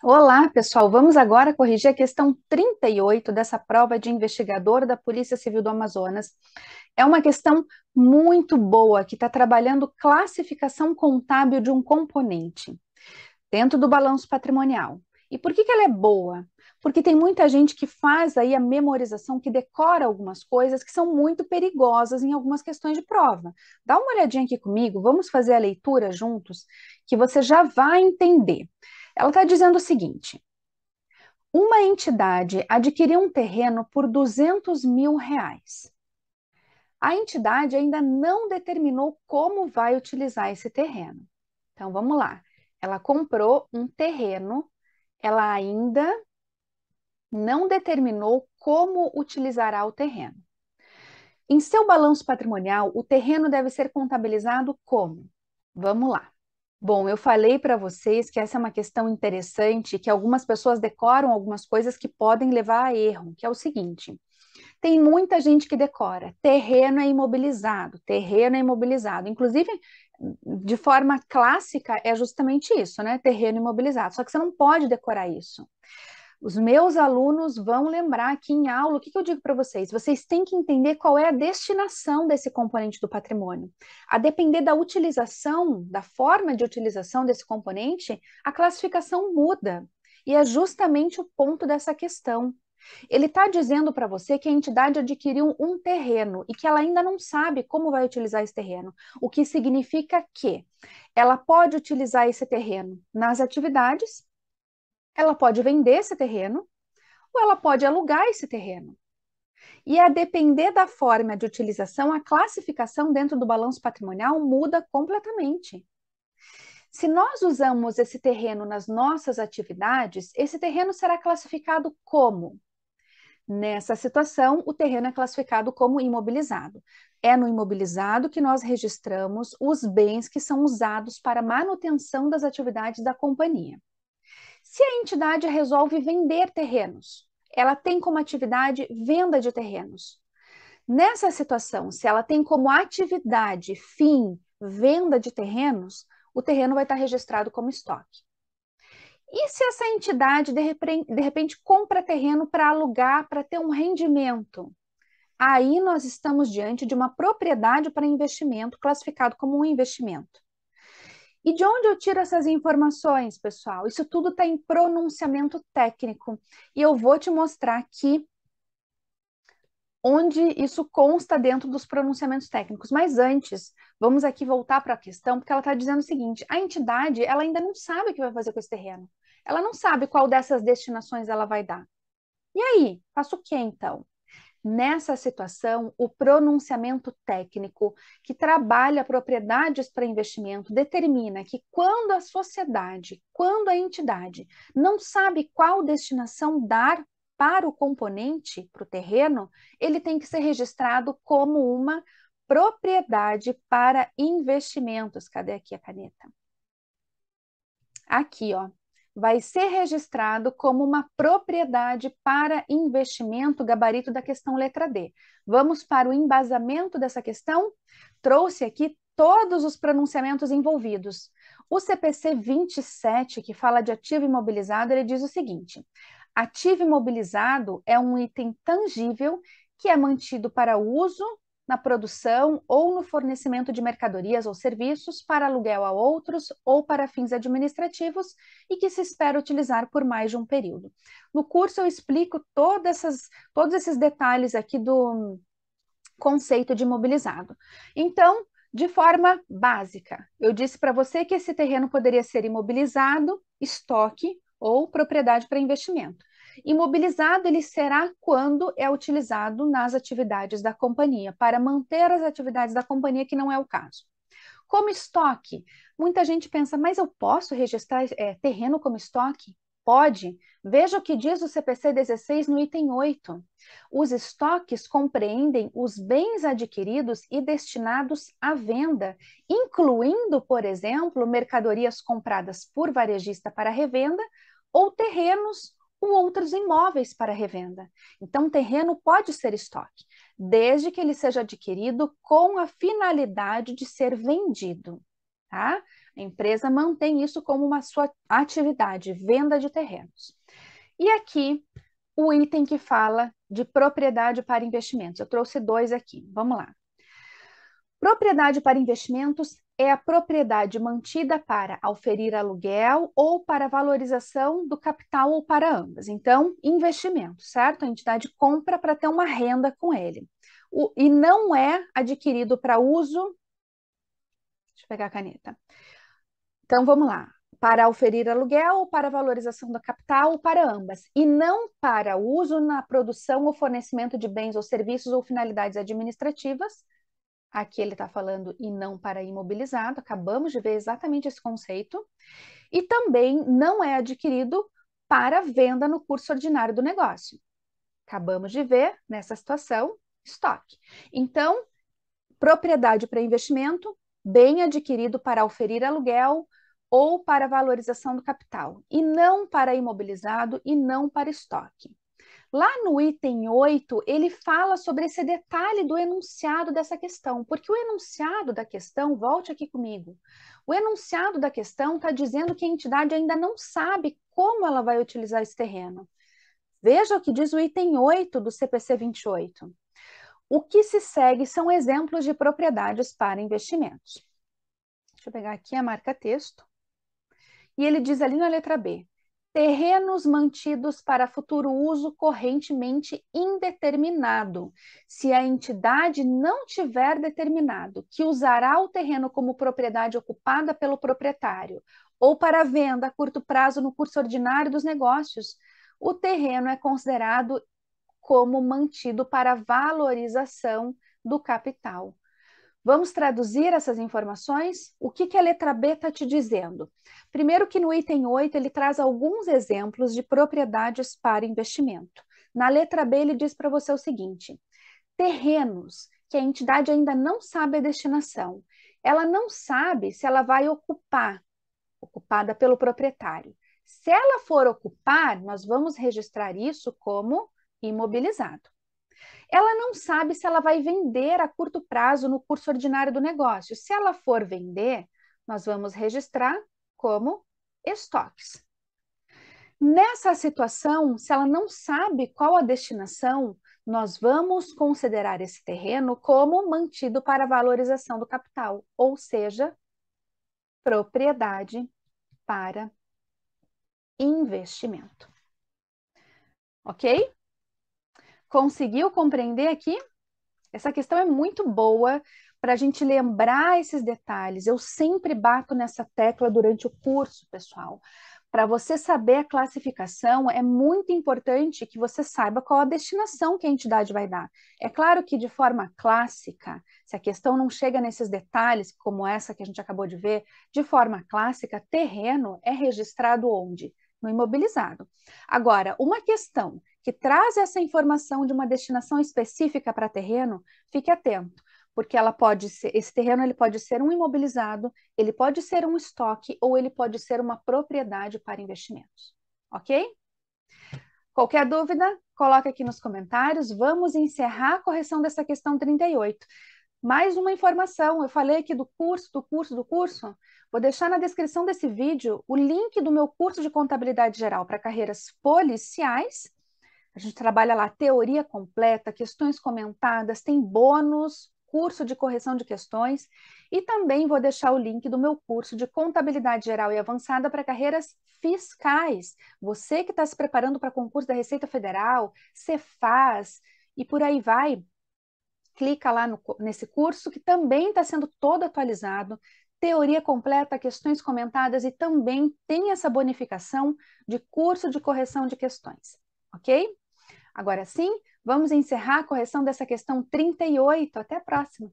Olá, pessoal. Vamos agora corrigir a questão 38 dessa prova de investigador da Polícia Civil do Amazonas. É uma questão muito boa que está trabalhando classificação contábil de um componente dentro do balanço patrimonial. E por que ela é boa? Porque tem muita gente que faz aí a memorização, que decora algumas coisas que são muito perigosas em algumas questões de prova. Dá uma olhadinha aqui comigo, vamos fazer a leitura juntos, que você já vai entender. Ela está dizendo o seguinte: uma entidade adquiriu um terreno por R$ 200.000. A entidade ainda não determinou como vai utilizar esse terreno. Então vamos lá. Ela comprou um terreno, ela ainda não determinou como utilizará o terreno. Em seu balanço patrimonial, o terreno deve ser contabilizado como? Vamos lá. Bom, eu falei para vocês que essa é uma questão interessante, que algumas pessoas decoram algumas coisas que podem levar a erro, que é o seguinte: tem muita gente que decora, terreno é imobilizado, terreno é imobilizado. Inclusive, de forma clássica, é justamente isso, né? Terreno imobilizado. Só que você não pode decorar isso. Os meus alunos vão lembrar aqui em aula, o que eu digo para vocês? Vocês têm que entender qual é a destinação desse componente do patrimônio. A depender da utilização, da forma de utilização desse componente, a classificação muda. E é justamente o ponto dessa questão. Ele está dizendo para você que a entidade adquiriu um terreno e que ela ainda não sabe como vai utilizar esse terreno, o que significa que ela pode utilizar esse terreno nas atividades, ela pode vender esse terreno ou ela pode alugar esse terreno. E a depender da forma de utilização, a classificação dentro do balanço patrimonial muda completamente. Se nós usamos esse terreno nas nossas atividades, esse terreno será classificado como? Nessa situação, o terreno é classificado como imobilizado. É no imobilizado que nós registramos os bens que são usados para manutenção das atividades da companhia. Se a entidade resolve vender terrenos, ela tem como atividade venda de terrenos. Nessa situação, se ela tem como atividade fim venda de terrenos, o terreno vai estar registrado como estoque. E se essa entidade de repente compra terreno para alugar, para ter um rendimento? Aí nós estamos diante de uma propriedade para investimento, classificado como um investimento. E de onde eu tiro essas informações, pessoal? Isso tudo está em pronunciamento técnico. E eu vou te mostrar aqui onde isso consta dentro dos pronunciamentos técnicos. Mas antes, vamos aqui voltar para a questão, porque ela está dizendo o seguinte: a entidade ela ainda não sabe o que vai fazer com esse terreno. Ela não sabe qual dessas destinações ela vai dar. E aí, faço o que então? Nessa situação, o pronunciamento técnico que trabalha propriedades para investimento determina que quando a sociedade, quando a entidade não sabe qual destinação dar para o componente, para o terreno, ele tem que ser registrado como uma propriedade para investimentos. Cadê aqui a caneta? Aqui, ó, vai ser registrado como uma propriedade para investimento, gabarito da questão letra D. Vamos para o embasamento dessa questão? Trouxe aqui todos os pronunciamentos envolvidos. O CPC 27, que fala de ativo imobilizado, ele diz o seguinte: ativo imobilizado é um item tangível que é mantido para uso na produção ou no fornecimento de mercadorias ou serviços para aluguel a outros ou para fins administrativos e que se espera utilizar por mais de um período. No curso eu explico todos esses detalhes aqui do conceito de imobilizado. Então, de forma básica, eu disse para você que esse terreno poderia ser imobilizado, estoque ou propriedade para investimento. Imobilizado ele será quando é utilizado nas atividades da companhia, para manter as atividades da companhia, que não é o caso. Como estoque, muita gente pensa, mas eu posso registrar terreno como estoque? Pode. Veja o que diz o CPC 16 no item 8. Os estoques compreendem os bens adquiridos e destinados à venda, incluindo, por exemplo, mercadorias compradas por varejista para revenda ou terrenos ou outros imóveis para revenda. Então, terreno pode ser estoque, desde que ele seja adquirido com a finalidade de ser vendido, tá? A empresa mantém isso como uma sua atividade, venda de terrenos. E aqui, o item que fala de propriedade para investimentos. Eu trouxe dois aqui, vamos lá. Propriedade para investimentos é a propriedade mantida para auferir aluguel ou para valorização do capital ou para ambas. Então, investimento, certo? A entidade compra para ter uma renda com ele. E não é adquirido para uso. Deixa eu pegar a caneta. Então, vamos lá. Para auferir aluguel ou para valorização do capital ou para ambas. E não para uso na produção ou fornecimento de bens ou serviços ou finalidades administrativas. Aqui ele está falando e não para imobilizado, acabamos de ver exatamente esse conceito. E também não é adquirido para venda no curso ordinário do negócio. Acabamos de ver, nessa situação, estoque. Então, propriedade para investimento, bem adquirido para auferir aluguel ou para valorização do capital, e não para imobilizado e não para estoque. Lá no item 8, ele fala sobre esse detalhe do enunciado dessa questão, porque o enunciado da questão, volte aqui comigo, o enunciado da questão está dizendo que a entidade ainda não sabe como ela vai utilizar esse terreno. Veja o que diz o item 8 do CPC 28. O que se segue são exemplos de propriedades para investimentos. Deixa eu pegar aqui a marca-texto. E ele diz ali na letra B, terrenos mantidos para futuro uso correntemente indeterminado, se a entidade não tiver determinado que usará o terreno como propriedade ocupada pelo proprietário ou para venda a curto prazo no curso ordinário dos negócios, o terreno é considerado como mantido para valorização do capital. Vamos traduzir essas informações? O que a letra B está te dizendo? Primeiro que no item 8 ele traz alguns exemplos de propriedades para investimento. Na letra B ele diz para você o seguinte, terrenos que a entidade ainda não sabe a destinação. Ela não sabe se ela vai ocupada pelo proprietário. Se ela for ocupar, nós vamos registrar isso como imobilizado. Ela não sabe se ela vai vender a curto prazo no curso ordinário do negócio. Se ela for vender, nós vamos registrar como estoques. Nessa situação, se ela não sabe qual a destinação, nós vamos considerar esse terreno como mantido para valorização do capital, ou seja, propriedade para investimento. Ok? Conseguiu compreender aqui? Essa questão é muito boa para a gente lembrar esses detalhes. Eu sempre bato nessa tecla durante o curso, pessoal. Para você saber a classificação, é muito importante que você saiba qual a destinação que a entidade vai dar. É claro que de forma clássica, se a questão não chega nesses detalhes, como essa que a gente acabou de ver, de forma clássica, terreno é registrado onde? No imobilizado. Agora, uma questão que traz essa informação de uma destinação específica para terreno, fique atento, porque ela pode ser, esse terreno ele pode ser um imobilizado, ele pode ser um estoque ou ele pode ser uma propriedade para investimentos, ok? Qualquer dúvida, coloque aqui nos comentários. Vamos encerrar a correção dessa questão 38. Mais uma informação, eu falei aqui do curso. Vou deixar na descrição desse vídeo o link do meu curso de contabilidade geral para carreiras policiais. A gente trabalha lá teoria completa, questões comentadas, tem bônus, curso de correção de questões e também vou deixar o link do meu curso de contabilidade geral e avançada para carreiras fiscais. Você que está se preparando para concurso da Receita Federal, Cefaz e por aí vai, clica lá nesse curso que também está sendo todo atualizado, teoria completa, questões comentadas e também tem essa bonificação de curso de correção de questões, ok? Agora sim, vamos encerrar a correção dessa questão 38. Até a próxima!